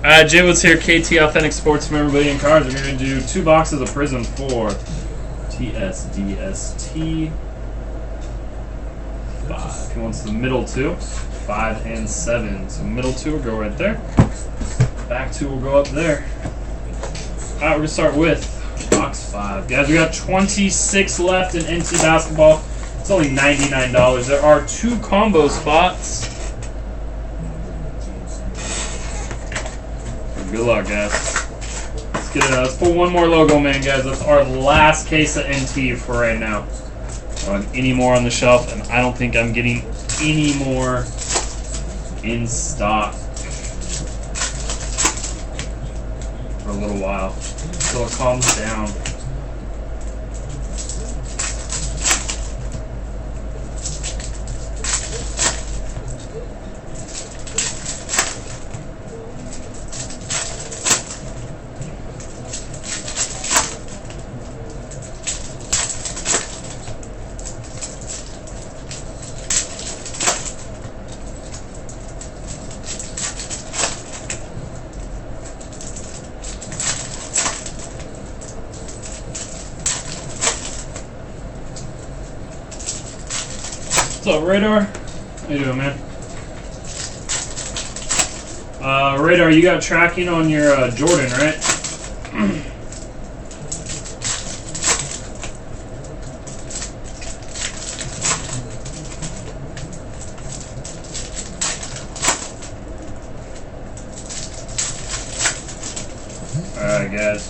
Jay Woods here, KTAuthentics Sports Memorabilia and Cards. We're going to do 2 boxes of Prizm for tsdst5. He wants the middle 2, 5 and 7. So middle 2 will go right there. Back 2 will go up there. Alright, we're going to start with box 5. Guys, we got 26 left in NC Basketball. It's only $99. There are 2 combo spots. Good luck, guys. Let's get it. Let's pull one more logo, man, guys. That's our last case of NT for right now. I don't have any more on the shelf, and I don't think I'm getting any more in stock for a little while until it calms down. What's up, Radar? How you doing, man? Radar, you got tracking on your Jordan, right? Alright, guys.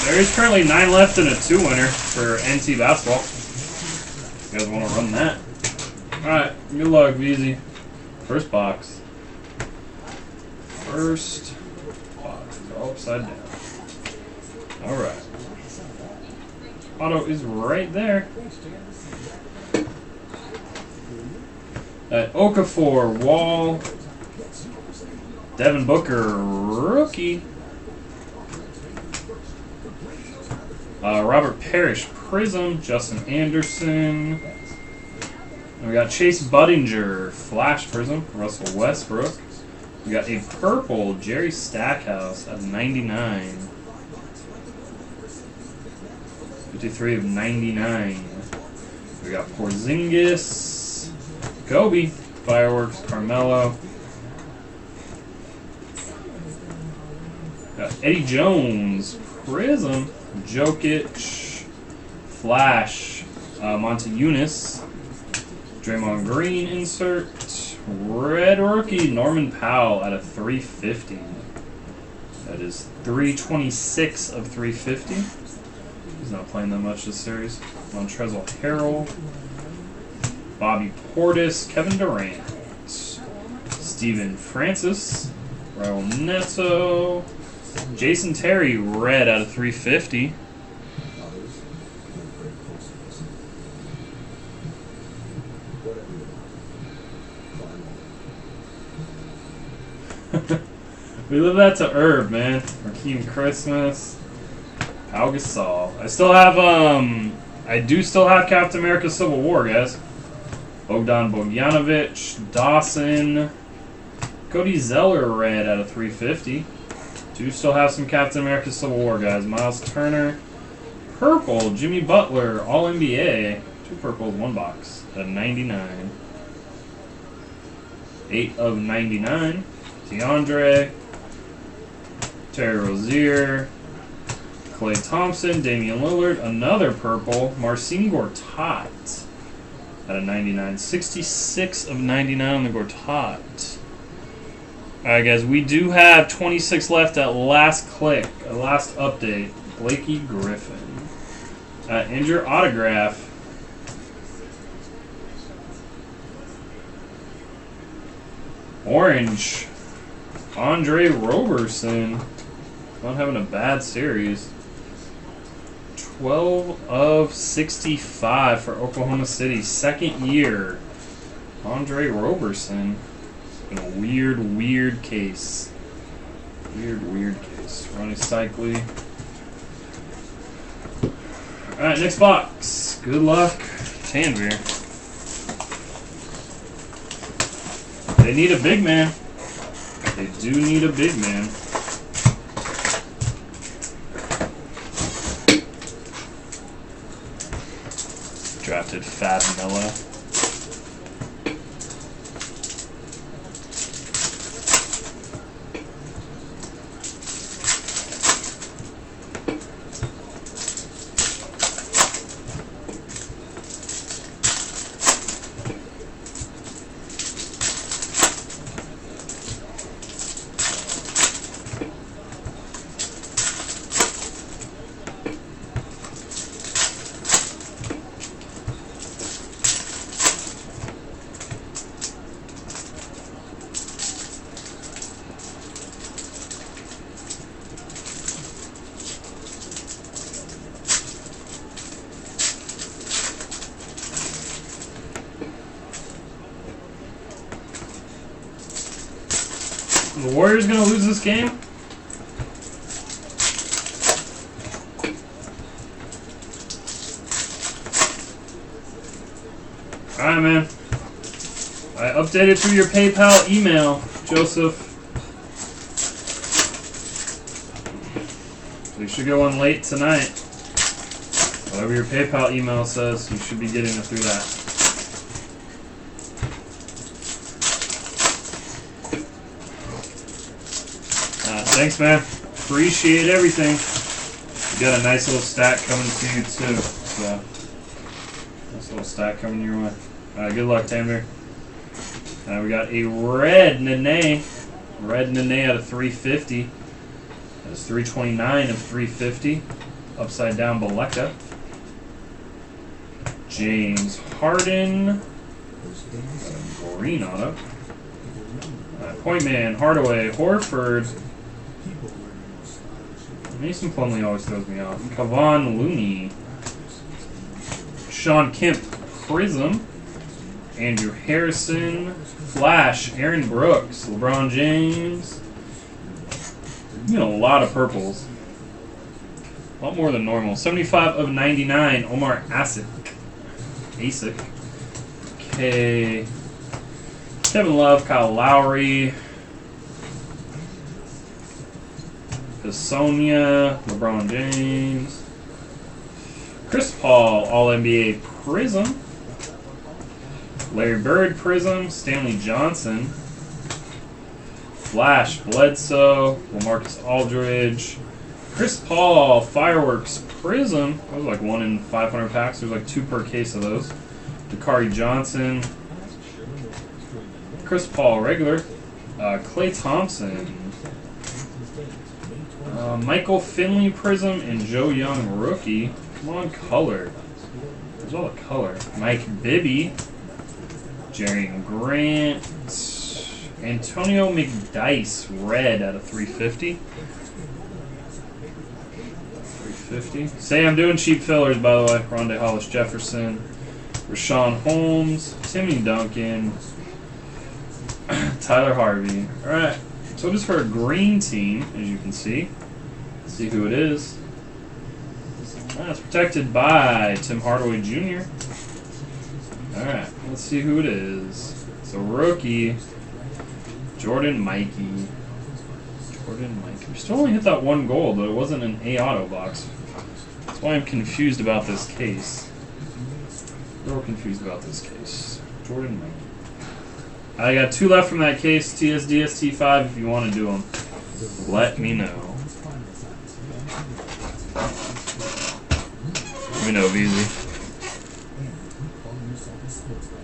There is currently 9 left and a 2 winner for NC Basketball. You guys want to run that? Alright, good luck, VZ. First box. First box. They're all upside down. Alright. Auto is right there. At Okafor, Wall. Devin Booker, rookie. Robert Parrish, Prizm. Justin Anderson. And we got Chase Budinger, Flash Prizm. Russell Westbrook. We got a purple Jerry Stackhouse at 99. 53 of 99. We got Porzingis, Kobe, Fireworks, Carmelo. Got Eddie Jones, Prizm, Jokic, Flash, Monte Eunice, Draymond Green insert, red rookie Norman Powell at a 350. That is 326 of 350. He's not playing that much this series. Montrezl Harrell, Bobby Portis, Kevin Durant, Steven Francis, Raul Neto, Jason Terry, red out of 350. We live that to Herb, man. Raheem Christmas. Pau Gasol. I do still have Captain America Civil War, guys. Bogdan Bogdanovic, Dawson, Cody Zeller, red out of 350. Do still have some Captain America Civil War, guys. Miles Turner, purple, Jimmy Butler, All NBA. 2 purples, 1 box at 99. 8 of 99. DeAndre, Terry Rozier, Klay Thompson, Damian Lillard, another purple, Marcin Gortat at a 99. 66 of 99 on the Gortat. Alright, guys, we do have 26 left at last click, last update. Blakey Griffin. Injured autograph. Orange. Andre Roberson. Not having a bad series. 12 of 65 for Oklahoma City. 2nd year. Andre Roberson. Been a weird case. Weird case. Ronnie Cycli. Alright, next box. Good luck, Tanvir. They need a big man. They do need a big man. Drafted Fab Miller. The Warriors gonna lose this game? Alright, man. I updated through your PayPal email, Joseph. So you should get one late tonight. Whatever your PayPal email says, you should be getting it through that. Thanks, man. Appreciate everything. You got a nice little stack coming to you, too. So, nice little stack coming your way. Good luck, Tanvir. We got a red Nene. Red Nene out of 350. That's 329 of 350. Upside down Baleka. James Harden. Green auto. Point Man, Hardaway, Horford. Mason Plumlee always throws me off. Kevon Looney. Sean Kemp, Prizm. Andrew Harrison. Flash, Aaron Brooks. LeBron James. You know, a lot of purples. A lot more than normal. 75 of 99, Omar Asik. Okay. Kevin Love, Kyle Lowry. Sonia, LeBron James, Chris Paul, All-NBA Prizm, Larry Bird Prizm, Stanley Johnson, Flash, Bledsoe, LaMarcus Aldridge, Chris Paul, Fireworks Prizm. That was like 1 in 500 packs. There's like 2 per case of those. Dakari Johnson, Chris Paul regular, Klay Thompson. Michael Finley Prizm and Joe Young rookie. Come on, color. There's all the color. Mike Bibby. Jerry Grant. Antonio McDyess red out of 350. 350. Say I'm doing cheap fillers, by the way. Rondé Hollis Jefferson. Rashawn Holmes. Timmy Duncan. Tyler Harvey. Alright. So just for a green team, as you can see. Let's see who it is. It's protected by Tim Hardaway Jr. Alright, let's see who it is. It's a rookie. Jordan Mikey. We still only hit that 1 gold, but it wasn't an A auto box. That's why I'm confused about this case. Real confused about this case. Jordan Mikey. I got 2 left from that case. tsdst5 if you want to do them. Let me know. Let me know, Beasley.